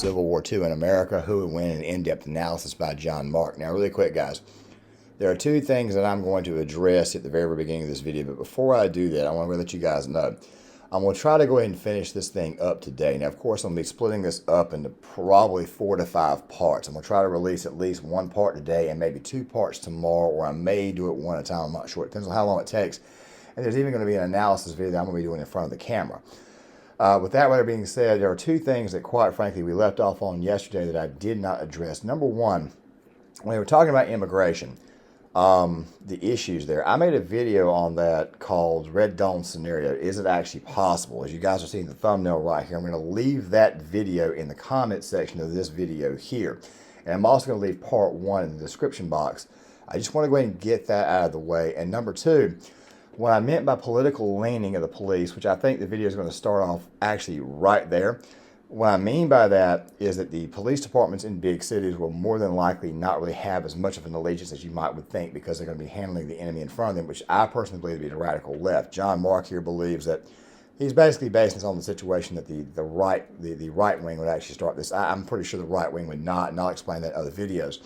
Civil War II in America, Who Would Win, an in-depth analysis by John Mark. Now, really quick, guys, there are two things that I'm going to address at the very beginning of this video, but before I do that, I want to let you guys know. I'm going to try to go ahead and finish this thing up today. Now, of course, I'm going to be splitting this up into probably 4 to 5 parts. I'm going to try to release at least one part today and maybe 2 parts tomorrow, or I may do it one at a time. I'm not sure. It depends on how long it takes. And there's even going to be an analysis video that I'm going to be doing in front of the camera. With that being said, there are two things that, quite frankly, we left off on yesterday that I did not address. Number one, when we were talking about immigration, the issues there, I made a video on that called Red Dawn Scenario. Is it actually possible? As you guys are seeing the thumbnail right here, I'm going to leave that video in the comment section of this video here. And I'm also going to leave part 1 in the description box. I just want to go ahead and get that out of the way. And number two, what I meant by political leaning of the police, which I think the video is going to start off actually right there. What I mean by that is that the police departments in big cities will more than likely not really have as much of an allegiance as you might would think, because they're going to be handling the enemy in front of them, which I personally believe to be the radical left. John Mark here believes that he's basically basing this on the situation that the right wing would actually start this. I'm pretty sure the right wing would not, and I'll explain that in other videos.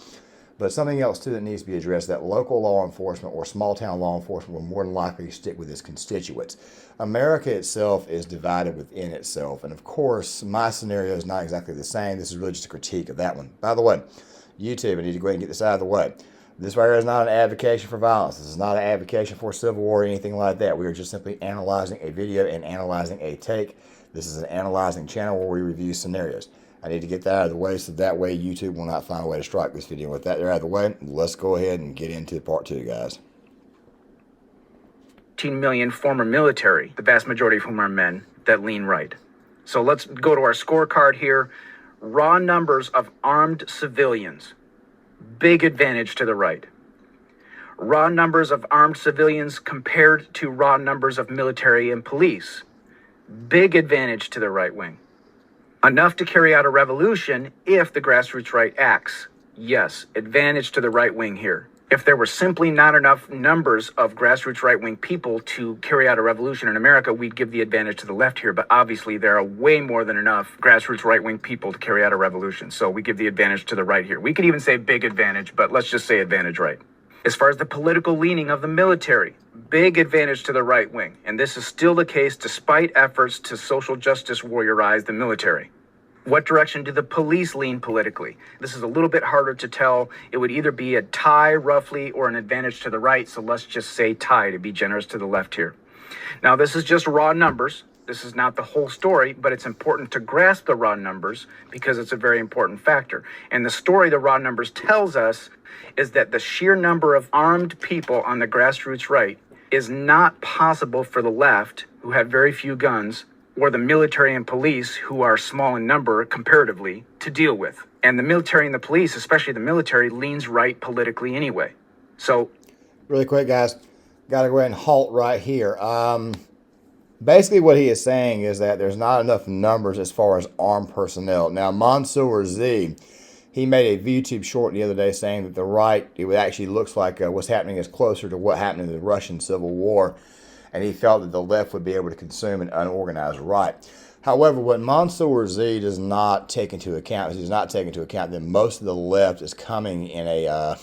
But something else, too, that needs to be addressed, that local law enforcement or small-town law enforcement will more than likely stick with its constituents. America itself is divided within itself. And, of course, my scenario is not exactly the same. This is really just a critique of that one. By the way, YouTube, I need to go ahead and get this out of the way. This right here is not an advocation for violence. This is not an advocation for civil war or anything like that. We are just simply analyzing a video and analyzing a take. This is an analyzing channel where we review scenarios. I need to get that out of the way so that way YouTube will not find a way to strike this video. With that out of the way, let's go ahead and get into part 2, guys. 18 million former military, the vast majority of whom are men, that lean right. So let's go to our scorecard here. Raw numbers of armed civilians, big advantage to the right. Raw numbers of armed civilians compared to raw numbers of military and police, big advantage to the right wing. Enough to carry out a revolution if the grassroots right acts. Yes, advantage to the right wing here. If there were simply not enough numbers of grassroots right-wing people to carry out a revolution in America, we'd give the advantage to the left here. But obviously, there are way more than enough grassroots right-wing people to carry out a revolution. So we give the advantage to the right here. We could even say big advantage, but let's just say advantage right. As far as the political leaning of the military, big advantage to the right wing. And this is still the case despite efforts to social justice warriorize the military. What direction do the police lean politically? This is a little bit harder to tell. It would either be a tie, roughly, or an advantage to the right. So let's just say tie to be generous to the left here. Now, this is just raw numbers. This is not the whole story, but it's important to grasp the raw numbers because it's a very important factor. And the story the raw numbers tells us is that the sheer number of armed people on the grassroots right is not possible for the left, who have very few guns, or the military and police, who are small in number comparatively, to deal with. And the military and the police, especially the military, leans right politically anyway. So, really quick, guys, got to go ahead and halt right here. Basically what he is saying is that there's not enough numbers as far as armed personnel. Now, Mansour Z, he made a YouTube short the other day saying that the right, it actually looks like what's happening is closer to what happened in the Russian Civil War. And he felt that the left would be able to consume an unorganized right. However, what Mansour Z does not take into account is that most of the left is coming in a,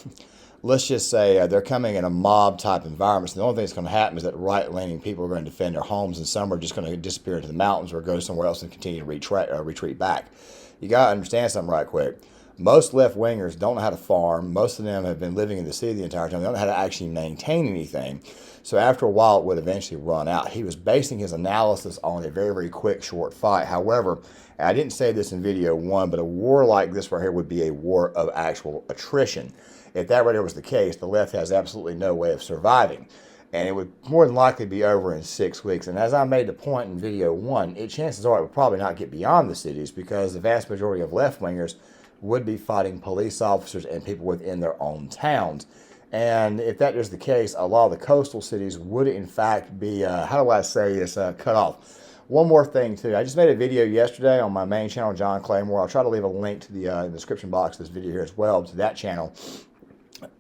let's just say they're coming in a mob-type environment. So the only thing that's going to happen is that right-leaning people are going to defend their homes, and some are just going to disappear into the mountains or go somewhere else and continue to retreat back. You got to understand something right quick. Most left-wingers don't know how to farm. Most of them have been living in the city the entire time. They don't know how to actually maintain anything. So after a while, it would eventually run out. He was basing his analysis on a very, very quick, short fight. However, and I didn't say this in video 1, but a war like this right here would be a war of actual attrition. If that right here was the case, the left has absolutely no way of surviving. And it would more than likely be over in 6 weeks. And as I made the point in video 1, chances are it would probably not get beyond the cities because the vast majority of left-wingers would be fighting police officers and people within their own towns. And if that is the case, a lot of the coastal cities would in fact be, how do I say this, cut off. One more thing too, I just made a video yesterday on my main channel, John Claymore. I'll try to leave a link to the in the description box of this video here as well, to that channel.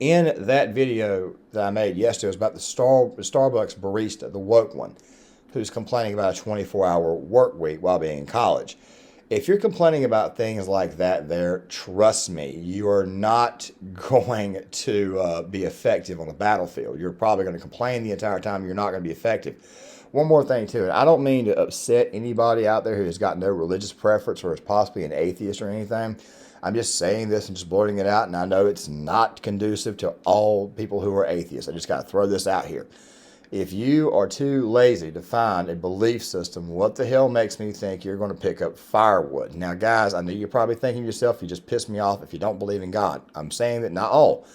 In that video that I made yesterday, it was about the Starbucks barista, the woke one, who's complaining about a 24-hour work week while being in college. If you're complaining about things like that there, trust me, you are not going to be effective on the battlefield. You're probably going to complain the entire time. You're not going to be effective. One more thing, too, and I don't mean to upset anybody out there who has got no religious preference or is possibly an atheist or anything. I'm just saying this and just blurting it out, and I know it's not conducive to all people who are atheists. I just got to throw this out here. If you are too lazy to find a belief system, what the hell makes me think you're going to pick up firewood? Now, guys, I know you're probably thinking to yourself, you just pissed me off if you don't believe in God. I'm saying that not all.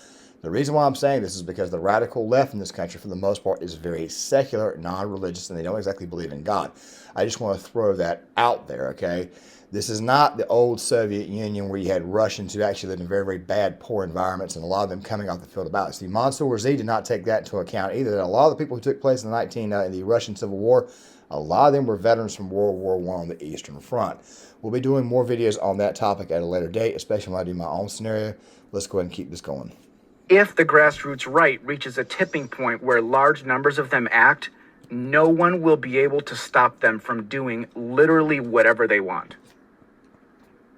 The reason why I'm saying this is because the radical left in this country, for the most part, is very secular, non-religious, and they don't exactly believe in God. I just want to throw that out there, okay? This is not the old Soviet Union where you had Russians who actually lived in very, very bad, poor environments, and a lot of them coming off the field of battle. See, Mansour Z did not take that into account either. That a lot of the people who took place in the Russian Civil War, a lot of them were veterans from World War I on the Eastern Front. We'll be doing more videos on that topic at a later date, especially when I do my own scenario. Let's go ahead and keep this going. If the grassroots right reaches a tipping point where large numbers of them act, no one will be able to stop them from doing literally whatever they want.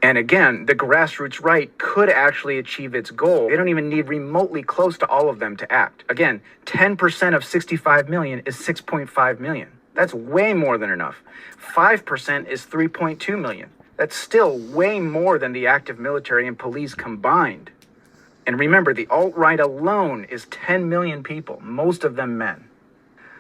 And again, the grassroots right could actually achieve its goal. They don't even need remotely close to all of them to act. Again, 10% of 65 million is 6.5 million. That's way more than enough. 5% is 3.2 million. That's still way more than the active military and police combined. And remember, the alt-right alone is 10 million people, most of them men.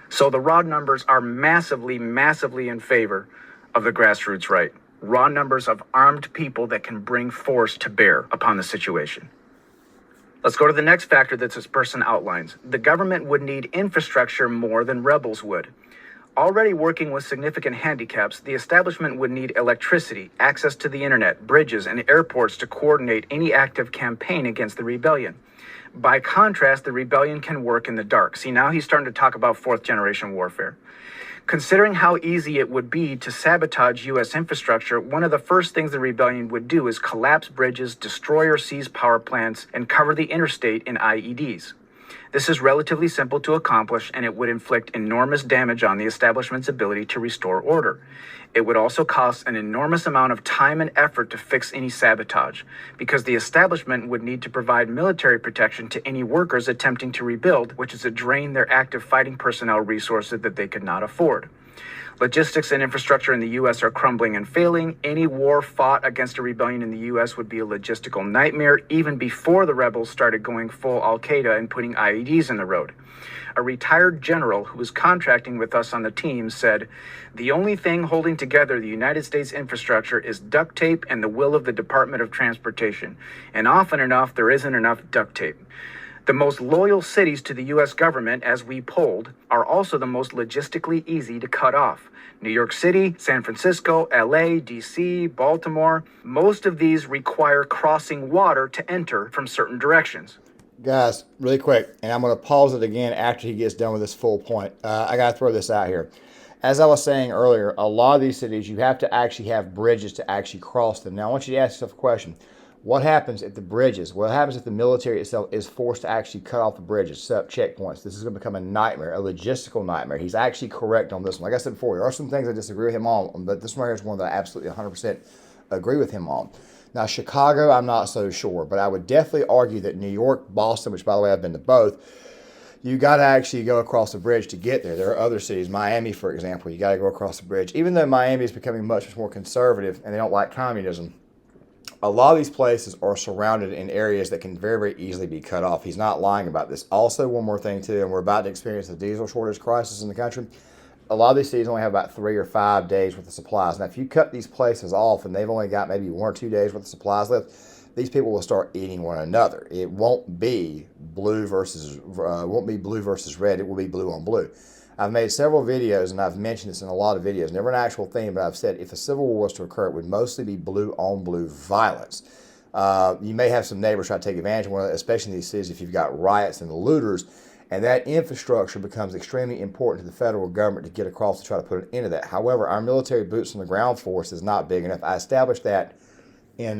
So the raw numbers are massively, massively in favor of the grassroots right. Raw numbers of armed people that can bring force to bear upon the situation. Let's go to the next factor that this person outlines. The government would need infrastructure more than rebels would. Already working with significant handicaps, the establishment would need electricity, access to the internet, bridges, and airports to coordinate any active campaign against the rebellion. By contrast, the rebellion can work in the dark. See, now he's starting to talk about fourth generation warfare. Considering how easy it would be to sabotage U.S. infrastructure, one of the first things the rebellion would do is collapse bridges, destroy or seize power plants, and cover the interstate in IEDs. This is relatively simple to accomplish, and it would inflict enormous damage on the establishment's ability to restore order. It would also cost an enormous amount of time and effort to fix any sabotage, because the establishment would need to provide military protection to any workers attempting to rebuild, which is to drain their active fighting personnel resources that they could not afford. Logistics and infrastructure in the U.S. are crumbling and failing. Any war fought against a rebellion in the U.S. would be a logistical nightmare, even before the rebels started going full Al-Qaeda and putting IEDs in the road. A retired general who was contracting with us on the team said, "The only thing holding together the United States infrastructure is duct tape and the will of the Department of Transportation. And often enough, there isn't enough duct tape." The most loyal cities to the U.S. government, as we polled, are also the most logistically easy to cut off. New York City, San Francisco, LA, DC, Baltimore. Most of these require crossing water to enter from certain directions. Guys, really quick, and I'm going to pause it again after he gets done with this full point. I got to throw this out here. As I was saying earlier, a lot of these cities, you have to actually have bridges to actually cross them. Now, I want you to ask yourself a question. What happens if the bridges, what happens if the military itself is forced to actually cut off the bridges, set up checkpoints? This is going to become a nightmare, a logistical nightmare. He's actually correct on this one. Like I said before, there are some things I disagree with him on, but this one here is one that I absolutely 100% agree with him on. Now, Chicago, I'm not so sure, but I would definitely argue that New York, Boston, which by the way, I've been to both, you got to actually go across the bridge to get there. There are other cities, Miami, for example, you got to go across the bridge. Even though Miami is becoming much more conservative and they don't like communism, a lot of these places are surrounded in areas that can very, very easily be cut off. He's not lying about this. Also, one more thing, too, and we're about to experience the diesel shortage crisis in the country. A lot of these cities only have about 3 or 5 days worth of supplies. Now, if you cut these places off and they've only got maybe 1 or 2 days worth of supplies left, these people will start eating one another. It won't be blue versus red. It will be blue on blue. I've made several videos, and I've mentioned this in a lot of videos. Never an actual thing, but I've said if a civil war was to occur, it would mostly be blue on blue violence. You may have some neighbors try to take advantage of one, especially in these cities if you've got riots and looters, and that infrastructure becomes extremely important to the federal government to get across to try to put an end to that. However, our military boots on the ground force is not big enough. I established that in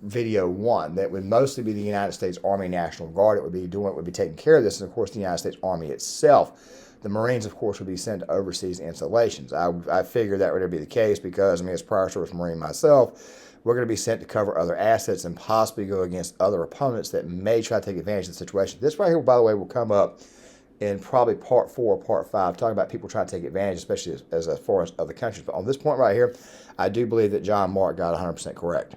video 1, that would mostly be the United States Army National Guard. It would be taking care of this, and of course the United States Army itself. The Marines, of course, would be sent to overseas installations. I figured that would be the case because, I mean, as prior service Marine myself, we're going to be sent to cover other assets and possibly go against other opponents that may try to take advantage of the situation. This right here, by the way, will come up in probably part 4 or part 5, talking about people trying to take advantage, especially as far as other countries. But on this point right here, I do believe that John Mark got 100% correct.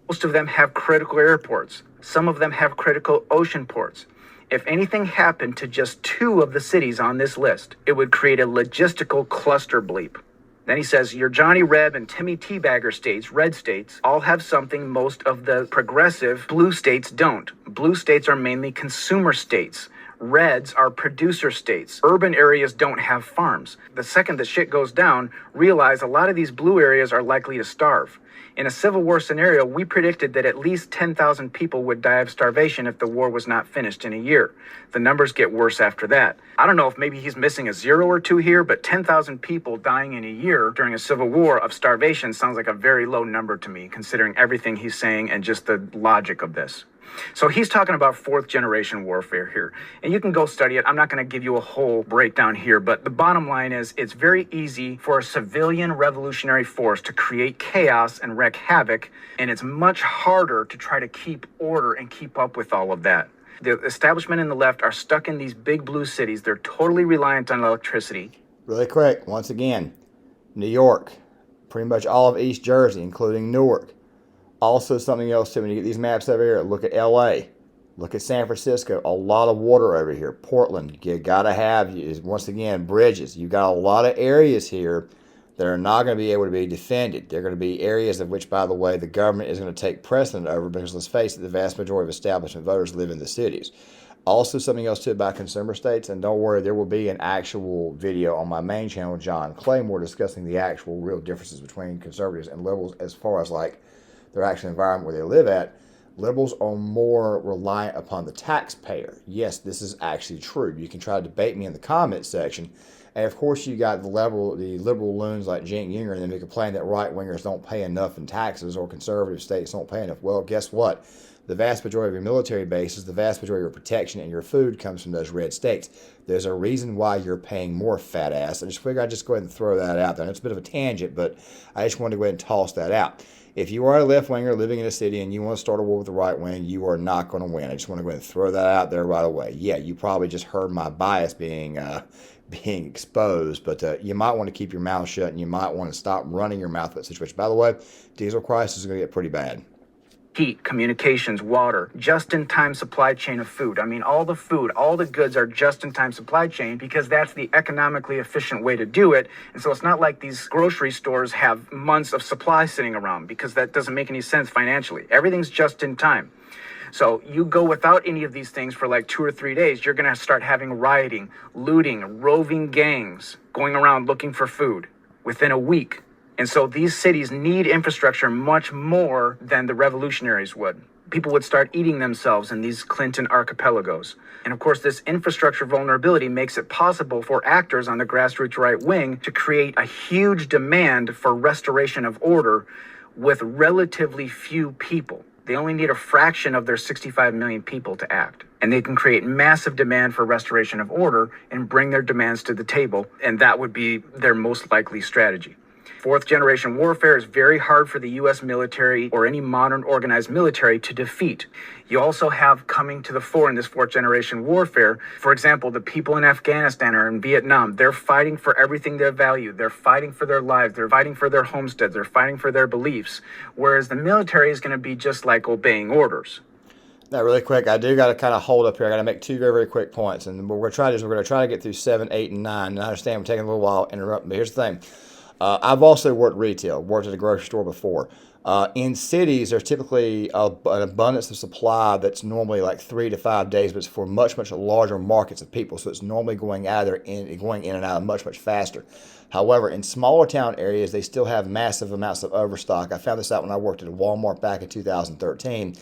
Most of them have critical airports. Some of them have critical ocean ports. If anything happened to just 2 of the cities on this list, it would create a logistical cluster bleep. Then he says, your Johnny Reb and Timmy Teabagger states, red states, all have something most of the progressive blue states don't. Blue states are mainly consumer states. Reds are producer states. Urban areas don't have farms. The second the shit goes down, realize a lot of these blue areas are likely to starve. In a Civil War scenario, we predicted that at least 10,000 people would die of starvation if the war was not finished in a year. The numbers get worse after that. I don't know if maybe he's missing a 0 or 2 here, but 10,000 people dying in a year during a civil war of starvation sounds like a very low number to me, considering everything he's saying and just the logic of this. So he's talking about 4th generation warfare here, and you can go study it. I'm not going to give you a whole breakdown here, but the bottom line is it's very easy for a civilian revolutionary force to create chaos and wreak havoc, and it's much harder to try to keep order and keep up with all of that. The establishment and the left are stuck in these big blue cities. They're totally reliant on electricity. Really quick, once again, New York, pretty much all of East Jersey, including Newark. Also, something else too, when you get these maps over here, look at LA, look at San Francisco, a lot of water over here. Portland, you gotta have, once again, bridges. You got a lot of areas here that are not going to be able to be defended. They're going to be areas of which, by the way, the government is going to take precedent over because, let's face it, the vast majority of establishment voters live in the cities. Also, something else too about consumer states, and don't worry, there will be an actual video on my main channel, John Claymore, discussing the actual real differences between conservatives and liberals as far as like their actual environment where they live at. Liberals are more reliant upon the taxpayer. Yes, this is actually true. You can try to debate me in the comment section. And of course, you got the liberal loons like Cenk Uygur, and then they complain that right-wingers don't pay enough in taxes or conservative states don't pay enough. Well, guess what? The vast majority of your military bases, the vast majority of your protection and your food comes from those red states. There's a reason why you're paying more, fat ass. I just figured I'd just go ahead and throw that out there. And it's a bit of a tangent, but I just wanted to go ahead and toss that out. If you are a left-winger living in a city and you want to start a war with the right wing, you are not going to win. I just want to go ahead and throw that out there right away. Yeah, you probably just heard my bias being exposed, but you might want to keep your mouth shut and you might want to stop running your mouth about the situation. By the way, diesel crisis is going to get pretty bad. Heat, communications, water, just-in-time supply chain of food. I mean, all the food, all the goods are just-in-time supply chain because that's the economically efficient way to do it. And so it's not like these grocery stores have months of supply sitting around because that doesn't make any sense financially. Everything's just-in-time. So you go without any of these things for like 2 or 3 days, you're going to start having rioting, looting, roving gangs going around looking for food within a week. And so these cities need infrastructure much more than the revolutionaries would. People would start eating themselves in these Clinton archipelagos. And of course, this infrastructure vulnerability makes it possible for actors on the grassroots right wing to create a huge demand for restoration of order with relatively few people. They only need a fraction of their 65 million people to act. And they can create massive demand for restoration of order and bring their demands to the table. And that would be their most likely strategy. 4th generation warfare is very hard for the U.S. military or any modern organized military to defeat. You also have coming to the fore in this 4th generation warfare, for example, the people in Afghanistan or in Vietnam, they're fighting for everything they value. They're fighting for their lives. They're fighting for their homesteads. They're fighting for their beliefs. Whereas the military is going to be just like obeying orders. Now, really quick, I do got to kind of hold up here. I got to make 2 very, very quick points. And what we're going to try to do is we're going to try to get through 7, 8, and 9. And I understand we're taking a little while to interrupt, but here's the thing. I've also worked retail, worked at a grocery store before. In cities, there's typically an abundance of supply that's normally like 3 to 5 days, but it's for much, much larger markets of people. So it's normally going out there going in and out much, much faster. However, in smaller town areas, they still have massive amounts of overstock. I found this out when I worked at a Walmart back in 2013.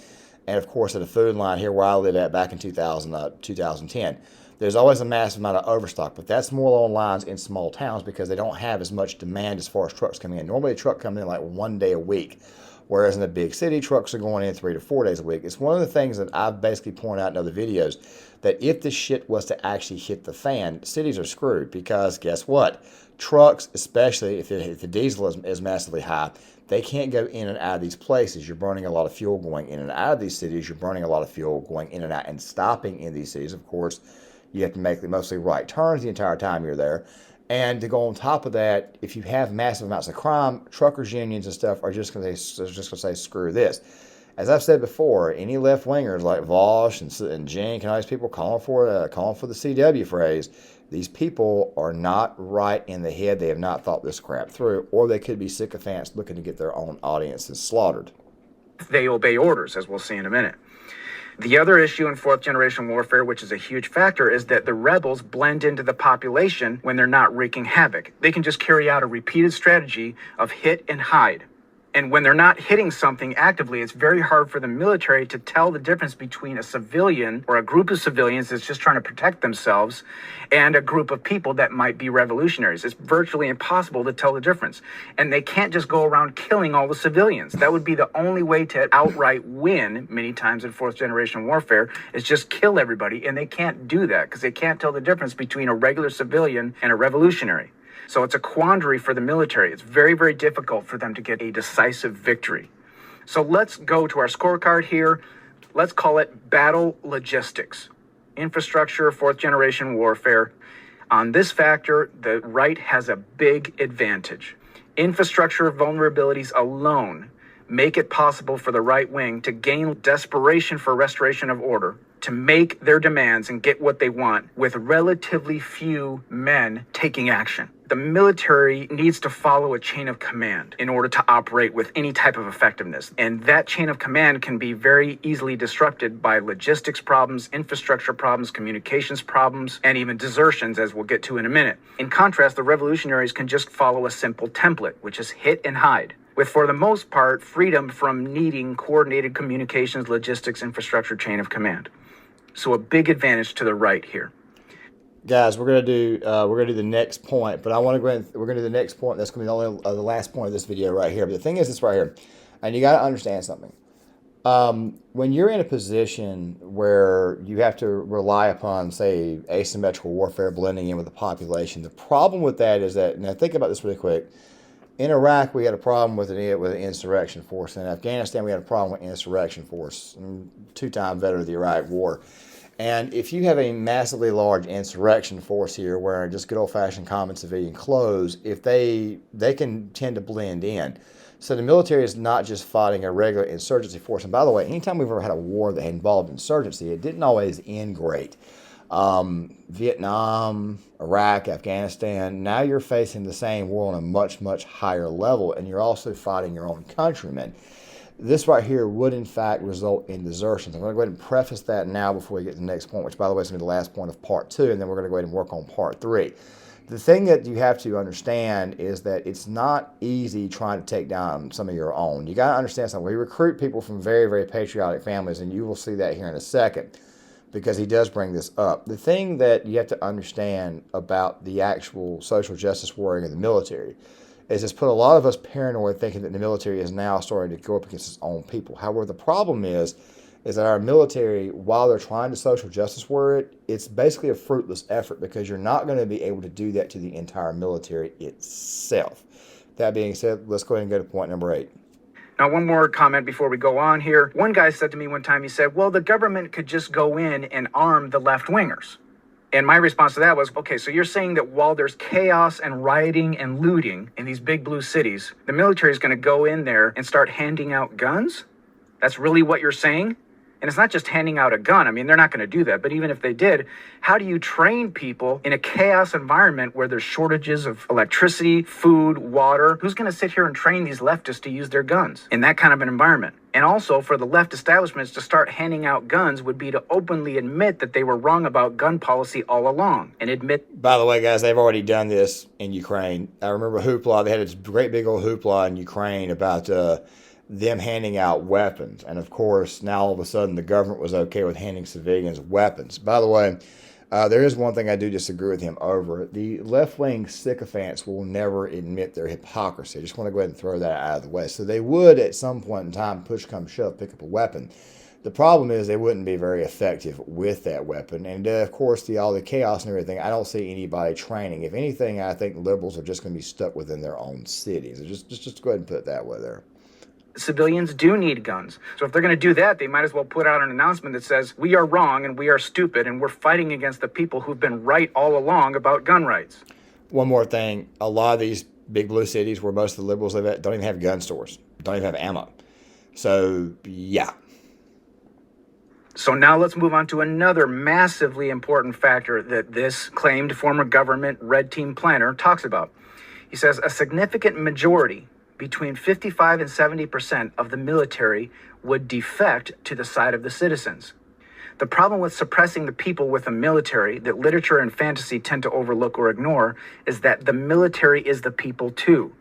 And of course, at a food line here where I live at back in 2010. There's always a massive amount of overstock, but that's more along lines in small towns because they don't have as much demand as far as trucks coming in. Normally, a truck comes in like 1 day a week. Whereas in the big city, trucks are going in 3 to 4 days a week. It's one of the things that I've basically pointed out in other videos, that if this shit was to actually hit the fan, cities are screwed, because guess what? Trucks, especially if the diesel is massively high, they can't go in and out of these places. You're burning a lot of fuel going in and out of these cities. You're burning a lot of fuel going in and out and stopping in these cities. Of course, you have to make mostly right turns the entire time you're there. And to go on top of that, if you have massive amounts of crime, truckers unions and stuff are just going to say, screw this. As I've said before, any left wingers like Vosh and Jink and all these people calling for the CW phrase, these people are not right in the head. They have not thought this crap through, or they could be sycophants looking to get their own audiences slaughtered. They obey orders, as we'll see in a minute. The other issue in fourth generation warfare, which is a huge factor, is that the rebels blend into the population when they're not wreaking havoc. They can just carry out a repeated strategy of hit and hide. And when they're not hitting something actively, it's very hard for the military to tell the difference between a civilian or a group of civilians that's just trying to protect themselves and a group of people that might be revolutionaries. It's virtually impossible to tell the difference. And they can't just go around killing all the civilians. That would be the only way to outright win many times in fourth generation warfare, is just kill everybody. And they can't do that because they can't tell the difference between a regular civilian and a revolutionary. So it's a quandary for the military. It's very, very difficult for them to get a decisive victory. So let's go to our scorecard here. Let's call it battle logistics, infrastructure, fourth generation warfare. On this factor, the right has a big advantage. Infrastructure vulnerabilities alone make it possible for the right wing to gain desperation for restoration of order, to make their demands and get what they want with relatively few men taking action. The military needs to follow a chain of command in order to operate with any type of effectiveness. And that chain of command can be very easily disrupted by logistics problems, infrastructure problems, communications problems, and even desertions, as we'll get to in a minute. In contrast, the revolutionaries can just follow a simple template, which is hit and hide, with, for the most part, freedom from needing coordinated communications, logistics, infrastructure, chain of command. So a big advantage to the right here. Guys, we're gonna do the next point, but I want to go ahead. We're gonna do the next point. That's gonna be the last point of this video right here. But the thing is, this right here, and you got to understand something. When you're in a position where you have to rely upon, say, asymmetrical warfare blending in with the population, the problem with that is that, now think about this really quick. In Iraq, we had a problem with an insurrection force. In Afghanistan, we had a problem with insurrection force. Two-time veteran of the Iraq War. And if you have a massively large insurrection force here wearing just good old-fashioned common civilian clothes, if they can tend to blend in. So the military is not just fighting a regular insurgency force. And by the way, anytime we've ever had a war that involved insurgency, it didn't always end great. Vietnam, Iraq, Afghanistan, now you're facing the same war on a much, much higher level, and you're also fighting your own countrymen. This right here would, in fact, result in desertions. I'm going to go ahead and preface that now before we get to the next point, which, by the way, is going to be the last point of part 2, and then we're going to go ahead and work on part 3. The thing that you have to understand is that it's not easy trying to take down some of your own. You got to understand something. We recruit people from very, very patriotic families, and you will see that here in a second, because he does bring this up. The thing that you have to understand about the actual social justice warring of the military is it's put a lot of us paranoid, thinking that the military is now starting to go up against its own people. However, the problem is that our military, while they're trying to social justice war it, it's basically a fruitless effort, because you're not going to be able to do that to the entire military itself. That being said, let's go ahead and go to point number 8. Now, one more comment before we go on here. One guy said to me one time, he said, well, the government could just go in and arm the left-wingers. And my response to that was, okay, so you're saying that while there's chaos and rioting and looting in these big blue cities, the military is going to go in there and start handing out guns? That's really what you're saying? And it's not just handing out a gun. I mean, they're not going to do that. But even if they did, how do you train people in a chaos environment where there's shortages of electricity, food, water? Who's going to sit here and train these leftists to use their guns in that kind of an environment? And also, for the left establishments to start handing out guns would be to openly admit that they were wrong about gun policy all along, and admit... By the way, guys, they've already done this in Ukraine. I remember hoopla. They had this great big old hoopla in Ukraine about them handing out weapons. And of course, now all of a sudden the government was okay with handing civilians weapons. By the way, There is one thing I do disagree with him over. The left-wing sycophants will never admit their hypocrisy. I just want to go ahead and throw that out of the way. So they would, at some point in time, push come shove, pick up a weapon. The problem is they wouldn't be very effective with that weapon. And of course, all the chaos and everything, I don't see anybody training. If anything, I think liberals are just going to be stuck within their own cities. Just go ahead and put it that way there. Civilians do need guns. So if they're going to do that, they might as well put out an announcement that says, we are wrong and we are stupid and we're fighting against the people who've been right all along about gun rights. One more thing. A lot of these big blue cities where most of the liberals live at don't even have gun stores, don't even have ammo. So, yeah. So now let's move on to another massively important factor that this claimed former government red team planner talks about. He says a significant majority, between 55 and 70% of the military, would defect to the side of the citizens. The problem with suppressing the people with a military that literature and fantasy tend to overlook or ignore is that the military is the people too.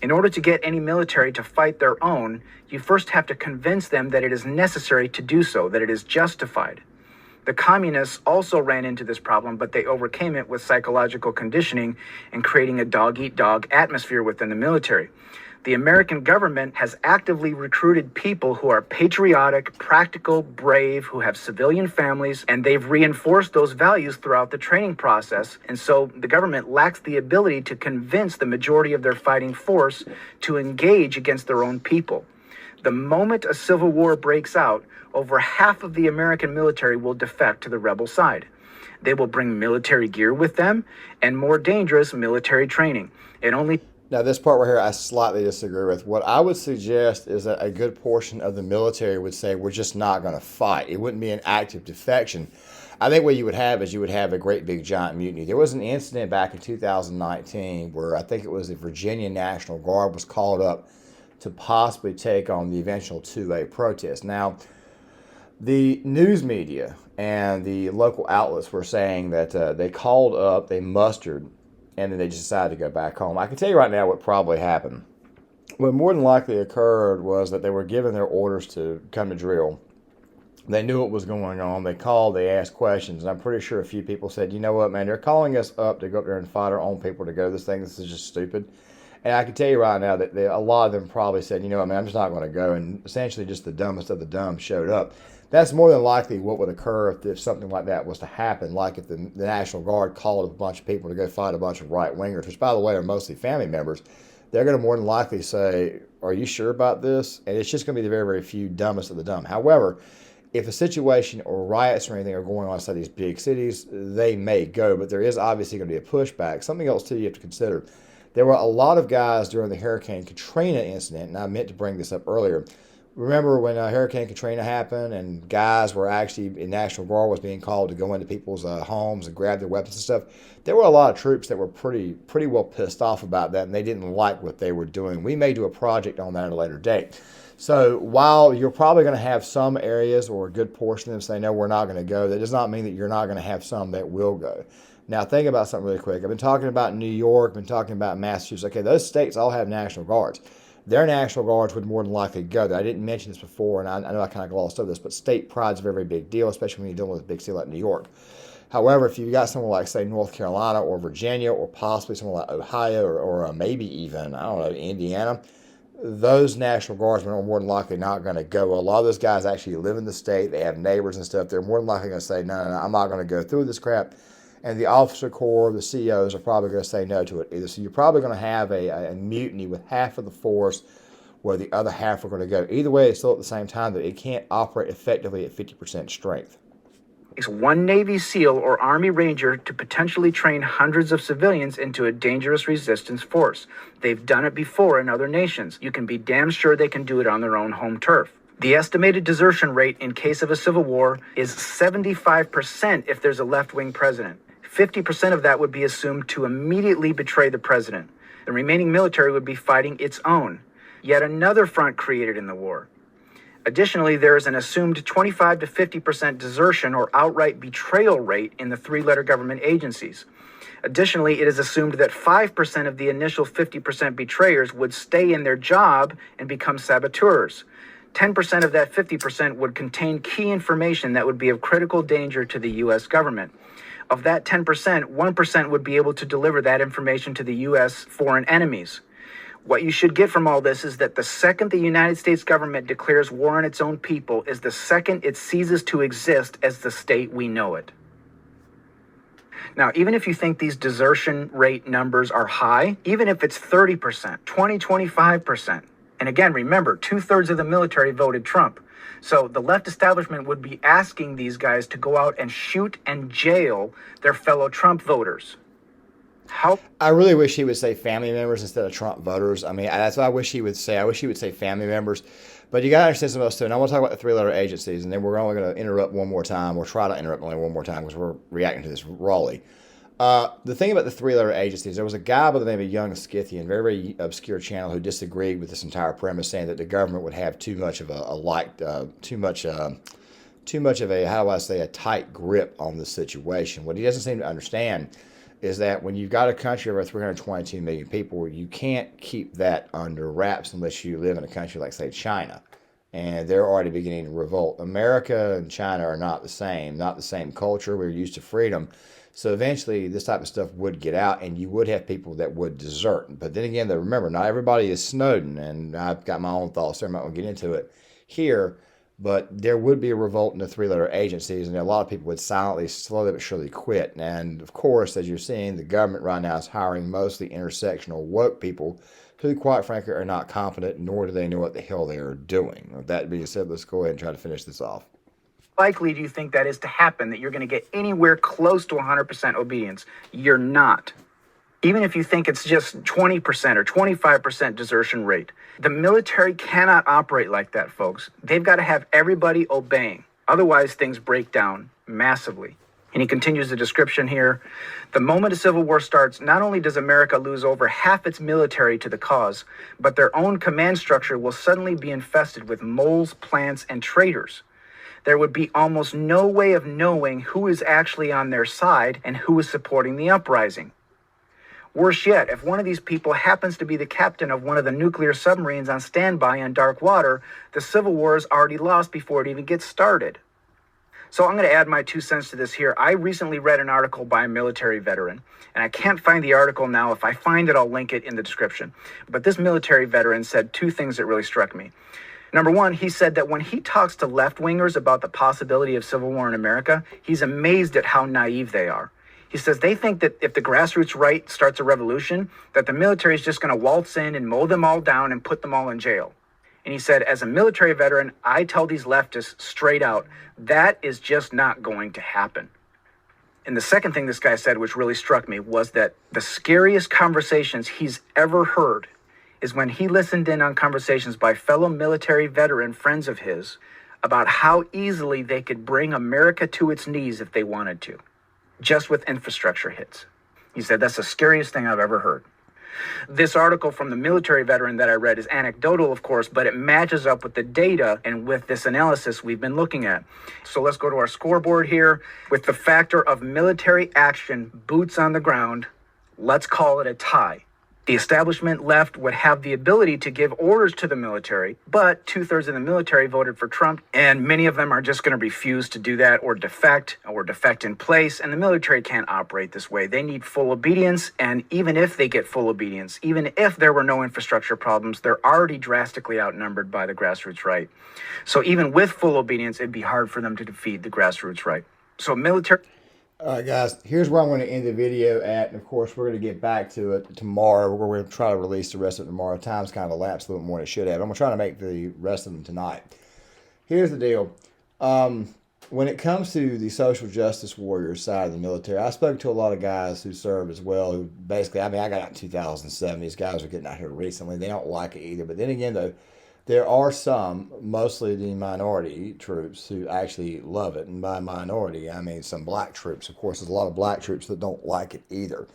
In order to get any military to fight their own, you first have to convince them that it is necessary to do so, that it is justified. The communists also ran into this problem, but they overcame it with psychological conditioning and creating a dog-eat-dog atmosphere within the military. The American government has actively recruited people who are patriotic, practical, brave, who have civilian families, and they've reinforced those values throughout the training process. And so the government lacks the ability to convince the majority of their fighting force to engage against their own people. The moment a civil war breaks out, over half of the American military will defect to the rebel side. They will bring military gear with them and more dangerous military training. Now, this part right here, I slightly disagree with. What I would suggest is that a good portion of the military would say, we're just not going to fight. It wouldn't be an active defection. I think what you would have is you would have a great big giant mutiny. There was an incident back in 2019 where I think it was the Virginia National Guard was called up to possibly take on the eventual 2A protest. Now, the news media and the local outlets were saying that they called up, they mustered, and then they just decided to go back home. I can tell you right now what probably happened. What more than likely occurred was that they were given their orders to come to drill. They knew what was going on. They called, they asked questions, and I'm pretty sure a few people said, you know what, man, they're calling us up to go up there and fight our own people to go to this thing. This is just stupid. And I can tell you right now that a lot of them probably said, you know what, man, I'm just not going to go. And essentially just the dumbest of the dumb showed up. That's more than likely what would occur if something like that was to happen, like if the National Guard called a bunch of people to go fight a bunch of right-wingers, which, by the way, are mostly family members. They're going to more than likely say, are you sure about this? And it's just going to be the very, very few dumbest of the dumb. However, if a situation or riots or anything are going on inside these big cities, they may go, but there is obviously going to be a pushback. Something else, too, you have to consider. There were a lot of guys during the Hurricane Katrina incident, and I meant to bring this up earlier. Remember when Hurricane Katrina happened and guys were actually, National Guard was being called to go into people's homes and grab their weapons and stuff? There were a lot of troops that were pretty well pissed off about that, and they didn't like what they were doing. We may do a project on that at a later date. So while you're probably going to have some areas or a good portion of them say, no, we're not going to go, that does not mean that you're not going to have some that will go. Now, think about something really quick. I've been talking about New York, been talking about Massachusetts. Okay, those states all have National Guards. Their National Guards would more than likely go there. I didn't mention this before, and I know I kind of glossed over this, but state pride's a very, very big deal, especially when you're dealing with a big city like New York. However, if you've got someone like, say, North Carolina or Virginia or possibly someone like Ohio or maybe even, I don't know, Indiana, those National Guards are more than likely not going to go. A lot of those guys actually live in the state. They have neighbors and stuff. They're more than likely going to say, no, I'm not going to go through this crap. And the officer corps, the COs are probably going to say no to it either. So you're probably going to have a mutiny with half of the force where the other half are going to go. Either way, it's still at the same time that it can't operate effectively at 50% strength. It's one Navy SEAL or Army Ranger to potentially train hundreds of civilians into a dangerous resistance force. They've done it before in other nations. You can be damn sure they can do it on their own home turf. The estimated desertion rate in case of a civil war is 75% if there's a left-wing president. 50% of that would be assumed to immediately betray the president. The remaining military would be fighting its own. Yet another front created in the war. Additionally, there is an assumed 25 to 50% desertion or outright betrayal rate in the three-letter government agencies. Additionally, it is assumed that 5% of the initial 50% betrayers would stay in their job and become saboteurs. 10% of that 50% would contain key information that would be of critical danger to the U.S. government. Of that 10%, 1% would be able to deliver that information to the U.S. foreign enemies. What you should get from all this is that the second the United States government declares war on its own people is the second it ceases to exist as the state we know it. Now, even if you think these desertion rate numbers are high, even if it's 30%, 20, 25%, and again, remember, 2/3 of the military voted Trump. So the left establishment would be asking these guys to go out and shoot and jail their fellow Trump voters. How? I really wish he would say family members instead of Trump voters. I mean, that's what I wish he would say. I wish he would say family members. But you got to understand something else too. And I want to talk about the three-letter agencies, and then we're only going to interrupt one more time, or try to interrupt only one more time because we're reacting to this rawly. The thing about the three-letter agencies, there was a guy by the name of Young Scythian, very, very obscure channel, who disagreed with this entire premise, saying that the government would have too much of too much of a, how do I say, a tight grip on the situation. What he doesn't seem to understand is that when you've got a country of over 322 million people, you can't keep that under wraps unless you live in a country like, say, China. And they're already beginning to revolt. America and China are not the same culture. We're used to freedom. So eventually this type of stuff would get out, and you would have people that would desert. But then again, remember, not everybody is Snowden, and I've got my own thoughts there. I'm not going to get into it here. But there would be a revolt in the three-letter agencies, and a lot of people would silently, slowly but surely quit. And of course, as you're seeing, the government right now is hiring mostly intersectional woke people who, quite frankly, are not competent, nor do they know what the hell they are doing. With that being said, let's go ahead and try to finish this off. Likely do you think that is to happen, that you're going to get anywhere close to 100% obedience? You're not. Even if you think it's just 20% or 25% desertion rate, the military cannot operate like that, folks. They've got to have everybody obeying. Otherwise, things break down massively. And he continues the description here. The moment a civil war starts, not only does America lose over half its military to the cause, but their own command structure will suddenly be infested with moles, plants, and traitors. There would be almost no way of knowing who is actually on their side and who is supporting the uprising. Worse yet, if one of these people happens to be the captain of one of the nuclear submarines on standby on dark water, the Civil War is already lost before it even gets started. So I'm going to add my 2 cents to this here. I recently read an article by a military veteran, and I can't find the article now. If I find it, I'll link it in the description. But this military veteran said 2 things that really struck me. Number one, he said that when he talks to left-wingers about the possibility of civil war in America, he's amazed at how naive they are. He says they think that if the grassroots right starts a revolution, that the military is just going to waltz in and mow them all down and put them all in jail. And he said, as a military veteran, I tell these leftists straight out, that is just not going to happen. And the second thing this guy said, which really struck me, was that the scariest conversations he's ever heard is when he listened in on conversations by fellow military veteran friends of his about how easily they could bring America to its knees if they wanted to, just with infrastructure hits. He said, that's the scariest thing I've ever heard. This article from the military veteran that I read is anecdotal, of course, but it matches up with the data and with this analysis we've been looking at. So let's go to our scoreboard here. With the factor of military action, boots on the ground, let's call it a tie. The establishment left would have the ability to give orders to the military, but 2/3 of the military voted for Trump, and many of them are just going to refuse to do that or defect in place, and the military can't operate this way. They need full obedience, and even if they get full obedience, even if there were no infrastructure problems, they're already drastically outnumbered by the grassroots right. So even with full obedience, it'd be hard for them to defeat the grassroots right. So military... All right, guys, here's where I'm going to end the video at. And, of course, we're going to get back to it tomorrow. We're going to try to release the rest of it tomorrow. Time's kind of elapsed a little more than it should have. I'm going to try to make the rest of them tonight. Here's the deal. When it comes to the social justice warrior side of the military, I spoke to a lot of guys who served as well, who basically, I got out in 2007. These guys are getting out here recently. They don't like it either. But then again, though, there are some, mostly the minority troops, who actually love it. And by minority, I mean some black troops. Of course, there's a lot of black troops that don't like it either.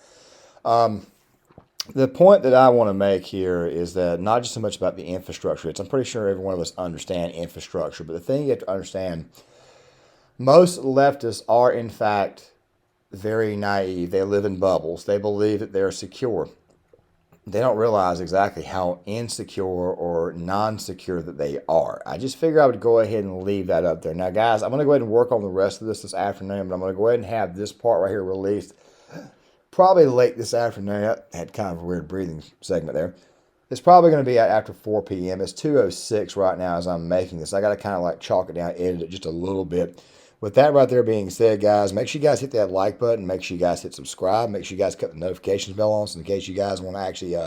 The point that I want to make here is that not just so much about the infrastructure. I'm pretty sure every one of us understand infrastructure. But the thing you have to understand, most leftists are, in fact, very naive. They live in bubbles. They believe that they're secure. they don't realize exactly how insecure or non-secure that they are. I just figured I would go ahead and leave that up there. Now, guys, I'm going to go ahead and work on the rest of this afternoon, but I'm going to go ahead and have this part right here released probably late this afternoon. I had kind of a weird breathing segment there. It's probably going to be after 4 p.m. It's 2:06 right now as I'm making this. I got to kind of like chalk it down, edit it just a little bit. With that right there being said, guys, make sure you guys hit that like button. Make sure you guys hit subscribe. Make sure you guys cut the notifications bell on so in case you guys want to actually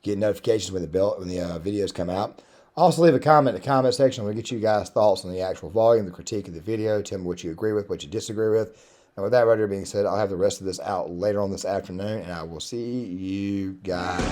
get notifications when the videos come out. Also, leave a comment in the comment section. We'll get you guys' thoughts on the actual volume, the critique of the video. Tell me what you agree with, what you disagree with. And with that right there being said, I'll have the rest of this out later on this afternoon, and I will see you guys.